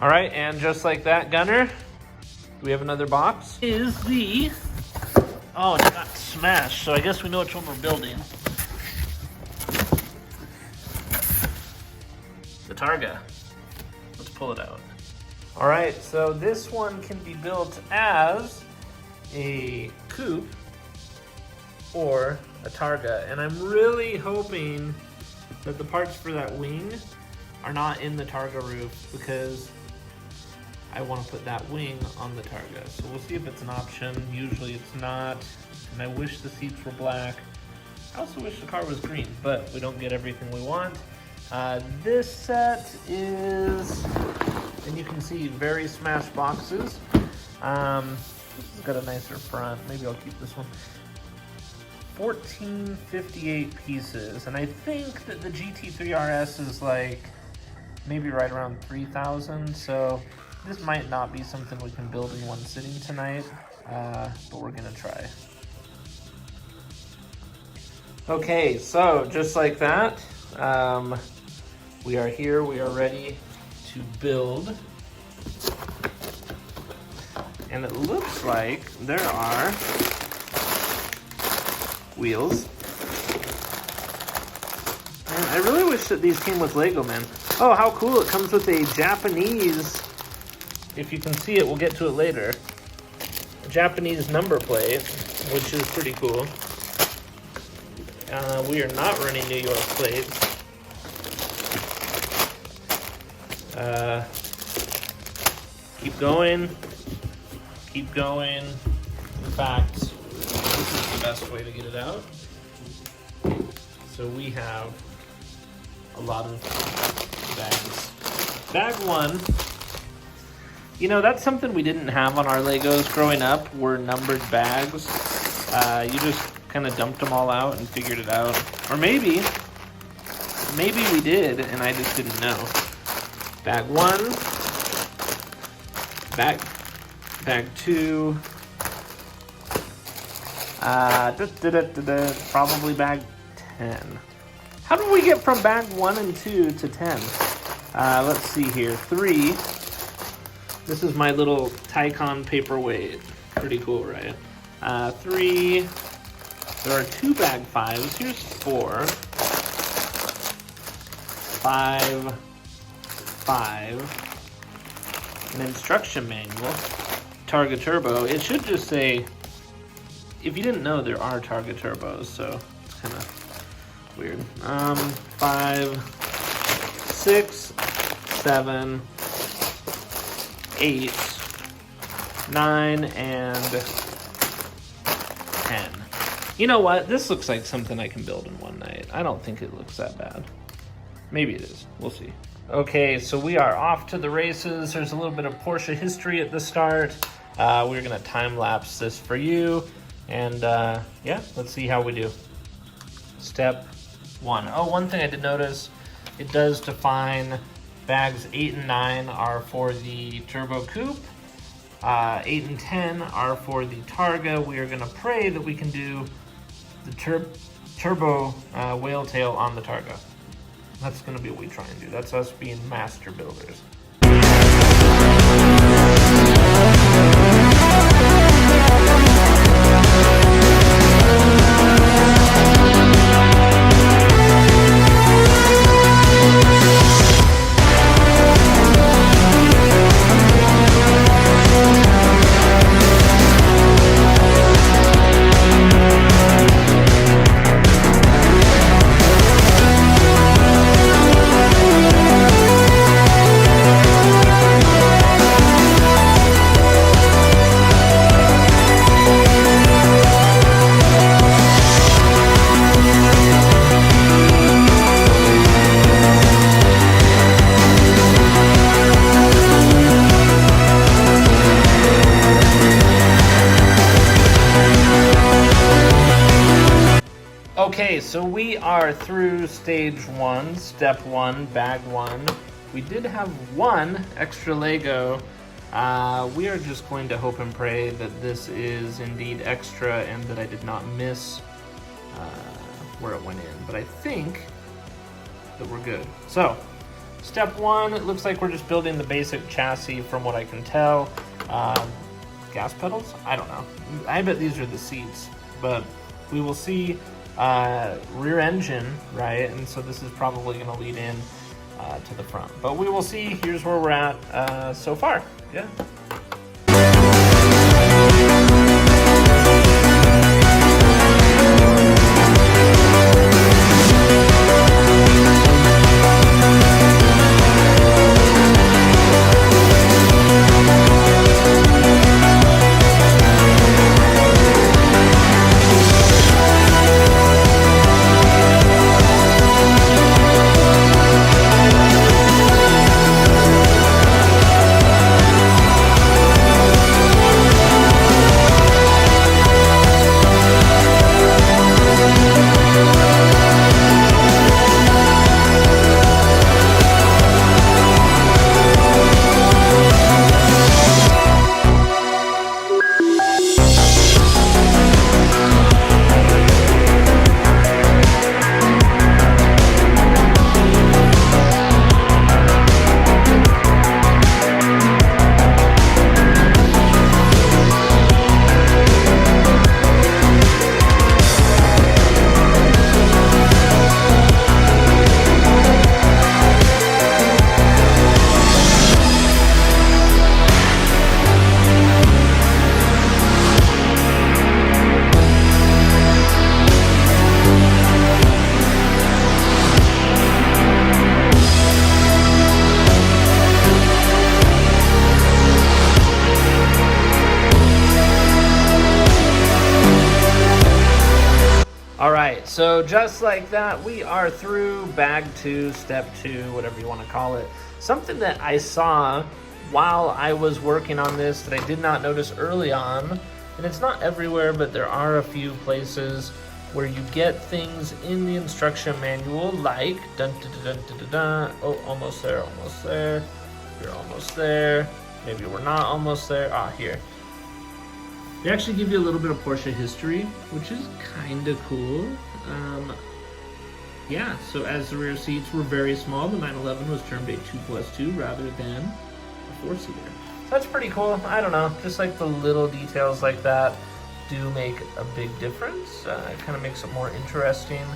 All right, and just like that, Gunner, do we have another box? Is the, oh, it got smashed, so I guess we know which one we're building. The Targa. Let's pull it out. All right, so this one can be built as a coupe or a Targa, and I'm really hoping that the parts for that wing are not in the Targa roof, because I want to put that wing on the Targa. So we'll see if it's an option. Usually it's not, and I wish the seats were black. I also wish the car was green, but we don't get everything we want. This set is, and you can see, very smashed boxes. This has got a nicer front. Maybe I'll keep this one. 1458 pieces, and I think that the GT3 RS is like maybe right around 3,000, so this might not be something we can build in one sitting tonight, but we're gonna try. Okay, so just like that, we are here, we are ready to build. And it looks like there are wheels. And I really wish that these came with Lego, man. Oh, how cool, it comes with a Japanese, if you can see it, we'll get to it later, a Japanese number plate, which is pretty cool. We are not running New York plates. Keep going. Keep going. In fact, this is the best way to get it out. So we have a lot of bags. Bag one, you know, that's something we didn't have on our Legos growing up, were numbered bags. You just kind of dumped them all out and figured it out. Or maybe we did and I just didn't know. Bag one, bag two, probably bag 10. How did we get from bag 1 and 2 to 10? Let's see here. 3. This is my little Tycon paperweight. Pretty cool, right? 3. There are 2 bag 5s. Here's 4. 5. An instruction manual. Targa Turbo. It should just say, if you didn't know, there are Targa Turbos, so it's kind of weird. 5, 6, 7, 8, 9, and 10. You know what? This looks like something I can build in one night. I don't think it looks that bad. Maybe it is. We'll see. Okay, so we are off to the races. There's a little bit of Porsche history at the start. We're gonna time lapse this for you. And yeah, let's see how we do. Step 1. Oh, one thing I did notice, it does define bags 8 and 9 are for the Turbo Coupe. 8 and 10 are for the Targa. We are gonna pray that we can do the Turbo whale tail on the Targa. That's gonna be what we try and do. That's us being master builders. Okay, so we are through stage 1, step 1, bag 1. We did have 1 extra Lego. We are just going to hope and pray that this is indeed extra and that I did not miss where it went in. But I think that we're good. So, Step one, it looks like we're just building the basic chassis from what I can tell. Gas pedals? I don't know. I bet these are the seats, but we will see. Rear engine, right? And so this is probably going to lead in to the front. But we will see. Here's where we're at so far. Yeah. So just like that, we are through bag 2, step 2, whatever you want to call it. Something that I saw while I was working on this that I did not notice early on, and it's not everywhere, but there are a few places where you get things in the instruction manual like, dun, dun, dun, dun, dun, dun. Oh, almost there, almost there. You're almost there. Maybe we're not almost there. Ah, here. They actually give you a little bit of Porsche history, which is kind of cool. Yeah, so as the rear seats were very small, the 911 was termed a 2+2 rather than a 4-seater. So that's pretty cool. I don't know, just like the little details like that do make a big difference. It kind of makes it more interesting.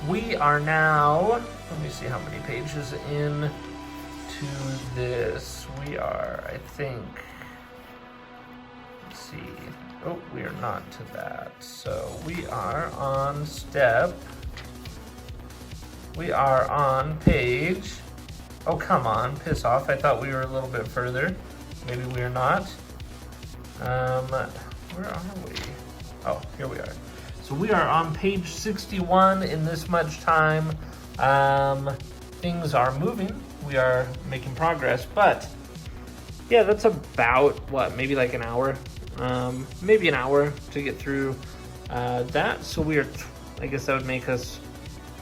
We are now, let me see how many pages in to this. We are, I think, let's see. Oh, we are not to that. So we are on we are on page, oh come on, piss off. I thought we were a little bit further. Maybe we are not. Where are we? Oh, here we are. So we are on page 61 in this much time. Things are moving. We are making progress, but yeah, that's about, what, maybe like an hour? Maybe an hour to get through that. So we are, I guess that would make us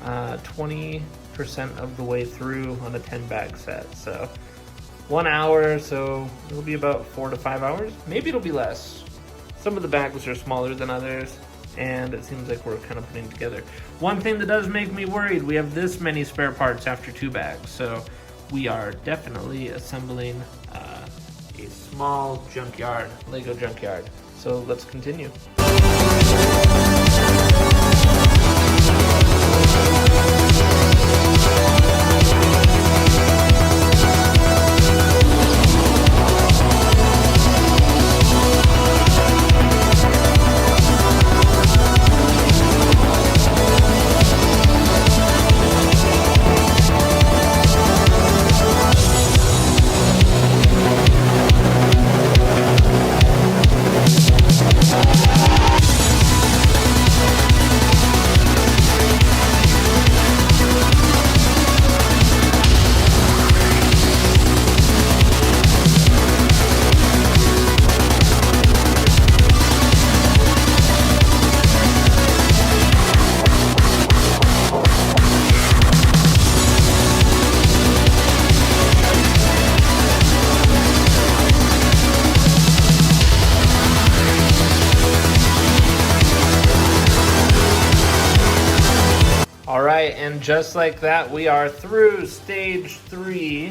20% of the way through on a 10 bag set. So 1 hour, so it'll be about 4 to 5 hours. Maybe it'll be less. Some of the bags are smaller than others, and it seems like we're kind of putting together. One thing that does make me worried, we have this many spare parts after 2 bags, so we are definitely assembling a small junkyard, Lego junkyard. So let's continue. just like that, we are through stage 3.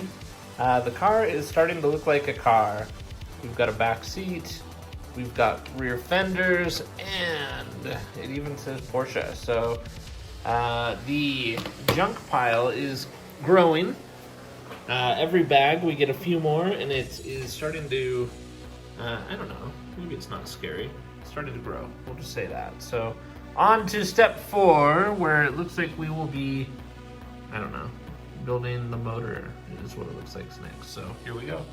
The car is starting to look like a car. We've got a back seat, we've got rear fenders, and it even says Porsche. So the junk pile is growing. Every bag we get a few more, and it is starting to, I don't know, maybe it's not scary. It's starting to grow, we'll just say that. So on to step 4, where it looks like we will be, I don't know, building the motor is what it looks like next. So here we go.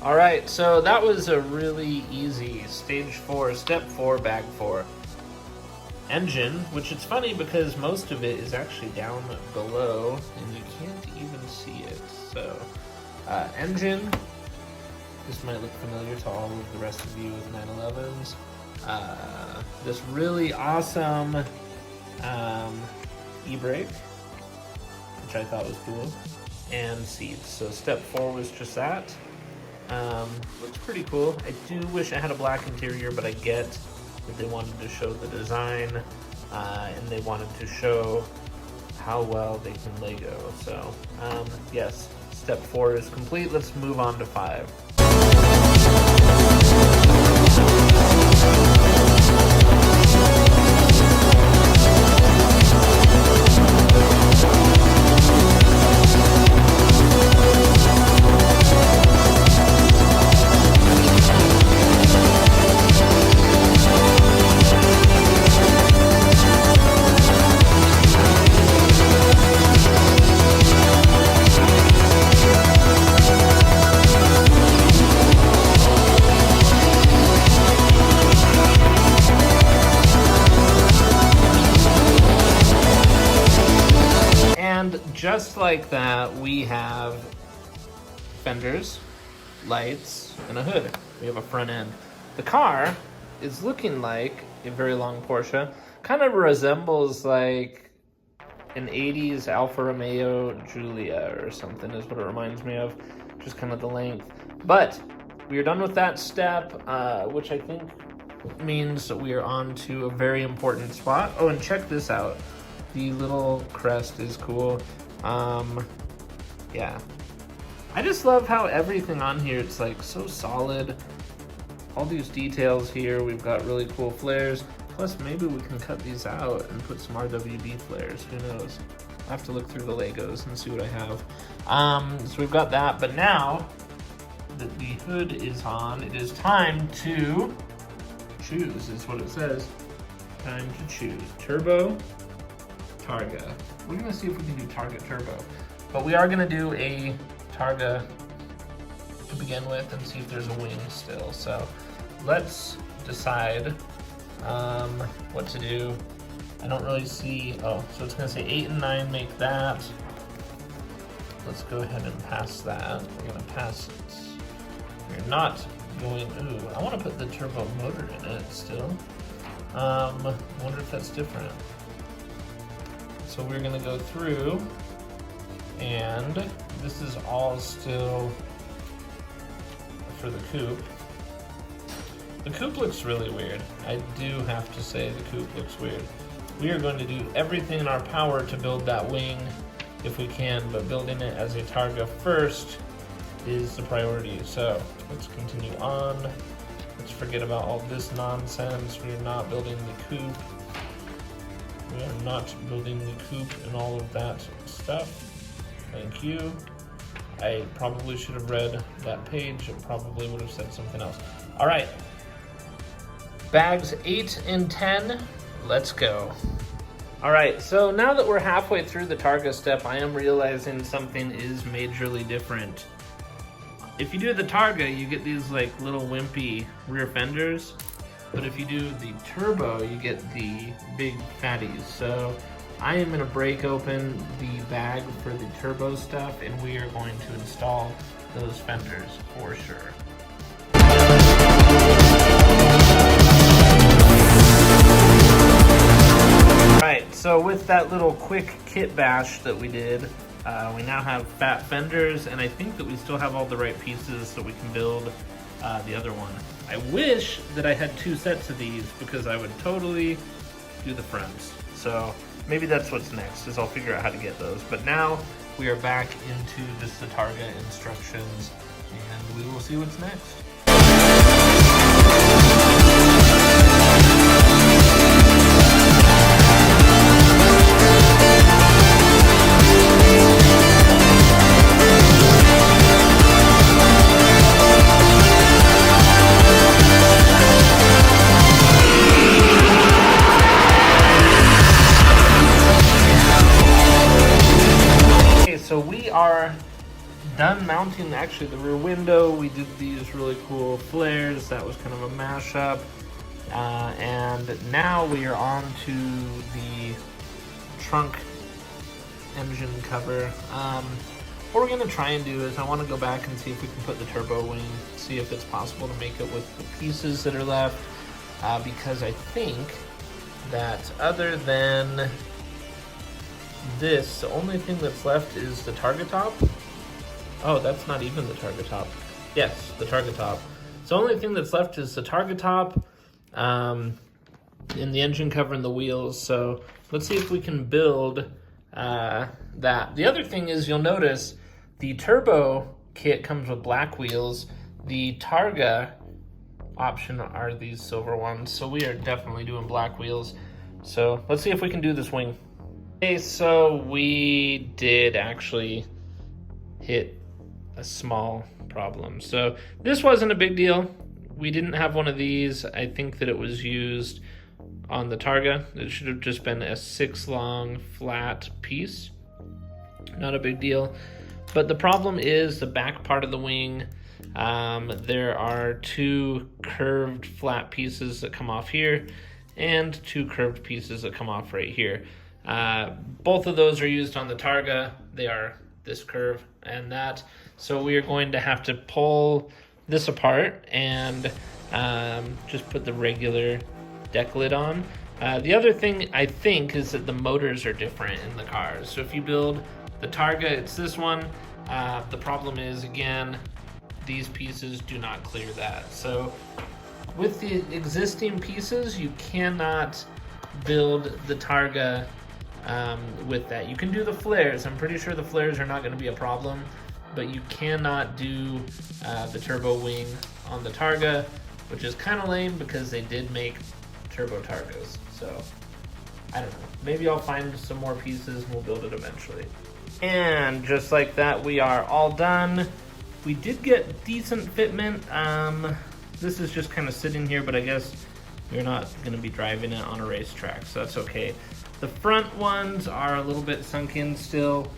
All right, so that was a really easy stage 4, step 4, bag 4. Engine, which it's funny because most of it is actually down below and you can't even see it. So engine, this might look familiar to all of the rest of you with 911s. This really awesome e-brake, which I thought was cool, and seats. So step 4 was just that. Looks pretty cool. I do wish I had a black interior, but I get that they wanted to show the design, and they wanted to show how well they can Lego. So yes, step 4 is complete. Let's move on to 5. Just like that, we have fenders, lights, and a hood. We have a front end. The car is looking like a very long Porsche. Kind of resembles like an 80s Alfa Romeo Giulia or something is what it reminds me of. Just kind of the length. But we are done with that step, which I think means that we are on to a very important spot. Oh, and check this out. The little crest is cool. Yeah, I just love how everything on here, it's like so solid. All these details here, we've got really cool flares. Plus maybe we can cut these out and put some RWB flares, who knows? I have to look through the Legos and see what I have. So we've got that, but now that the hood is on, it is time to choose, is what it says. Time to choose. Turbo Targa. We're gonna see if we can do Targa Turbo, but we are gonna do a Targa to begin with and see if there's a wing still. So let's decide what to do. I don't really see, oh, so it's gonna say 8 and 9 make that. Let's go ahead and pass that. We're gonna pass it. We're not going, ooh, I wanna put the turbo motor in it still. I wonder if that's different. So we're gonna go through, and this is all still for the coupe. The coupe looks really weird. I do have to say the coupe looks weird. We are going to do everything in our power to build that wing if we can, but building it as a Targa first is the priority. So let's continue on. Let's forget about all this nonsense. We're not building the coupe. We are not building the coupe and all of that stuff. Thank you. I probably should have read that page. It probably would have said something else. All right. Bags 8 and 10. Let's go. All right, so now that we're halfway through the Targa step, I am realizing something is majorly different. If you do the Targa, you get these like little wimpy rear fenders. But if you do the turbo, you get the big fatties. So I am gonna break open the bag for the turbo stuff, and we are going to install those fenders for sure. Right, so with that little quick kit bash that we did, We now have fat fenders, and I think that we still have all the right pieces so we can build the other one. I wish that I had 2 sets of these because I would totally do the fronts. So maybe that's what's next, is I'll figure out how to get those. But now we are back into just the Targa instructions, and we will see what's next. So we are done mounting actually the rear window. We did these really cool flares. That was kind of a mashup. And now we are on to the trunk engine cover. What we're gonna try and do is I want to go back and see if we can put the turbo wing, see if it's possible to make it with the pieces that are left. Because I think that other than this, the only thing that's left is the Targa top. Oh, that's not even the Targa top. Yes, the Targa top. So the only thing that's left is the Targa top, and the engine cover and the wheels. So let's see if we can build that. The other thing is, you'll notice the turbo kit comes with black wheels. The Targa option are these silver ones. So we are definitely doing black wheels. So let's see if we can do this wing. Okay, so we did actually hit a small problem. So this wasn't a big deal. We didn't have one of these. I think that it was used on the Targa. It should have just been a 6 long flat piece. Not a big deal. But the problem is the back part of the wing. There are 2 curved flat pieces that come off here and 2 curved pieces that come off right here. Both of those are used on the Targa. They are this curve and that. So we are going to have to pull this apart and just put the regular deck lid on. The other thing I think is that the motors are different in the cars. So if you build the Targa, it's this one. The problem is, again, these pieces do not clear that. So with the existing pieces, you cannot build the Targa with that. You can do the flares. I'm pretty sure the flares are not going to be a problem, but you cannot do the turbo wing on the Targa, which is kind of lame because they did make Turbo Targas. So I don't know. Maybe I'll find some more pieces and we'll build it eventually. And just like that, we are all done. We did get decent fitment. This is just kind of sitting here, but I guess we're not going to be driving it on a racetrack, so that's okay. The front ones are a little bit sunk in still.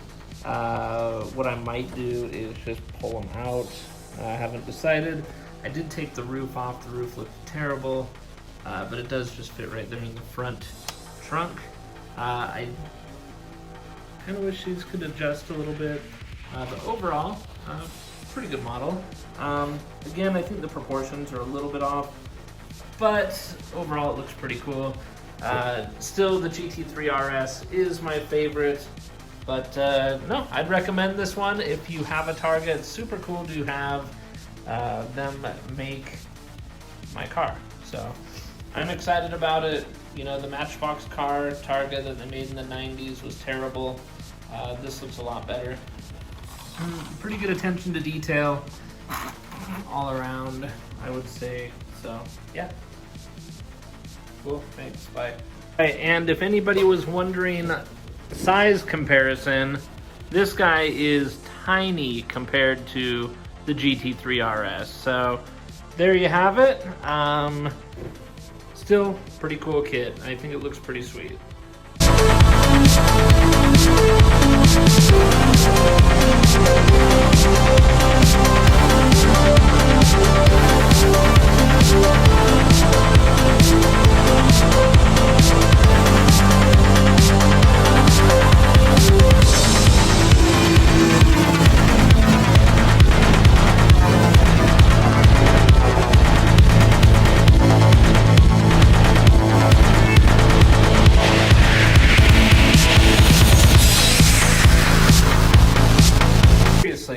What I might do is just pull them out. I haven't decided. I did take the roof off. The roof looked terrible, but it does just fit right there in the front trunk. I kind of wish these could adjust a little bit, but overall, pretty good model. Again, I think the proportions are a little bit off, but overall it looks pretty cool. Still, the GT3 RS is my favorite, but no, I'd recommend this one if you have a Targa. It's super cool to have them make my car, so I'm excited about it. You know, the Matchbox car Targa that they made in the 90s was terrible. This looks a lot better. Pretty good attention to detail all around, I would say. So yeah. Cool, thanks, bye. Right, and if anybody was wondering size comparison, this guy is tiny compared to the GT3 RS. So there you have it. Still pretty cool kit. I think it looks pretty sweet.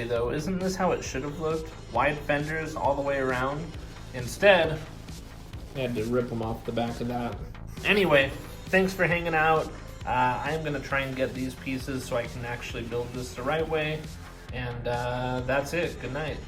Seriously though, isn't this how it should have looked? Wide fenders all the way around. Instead, I had to rip them off the back of that. Anyway, thanks for hanging out. I'm gonna try and get these pieces so I can actually build this the right way. And that's it. Good night.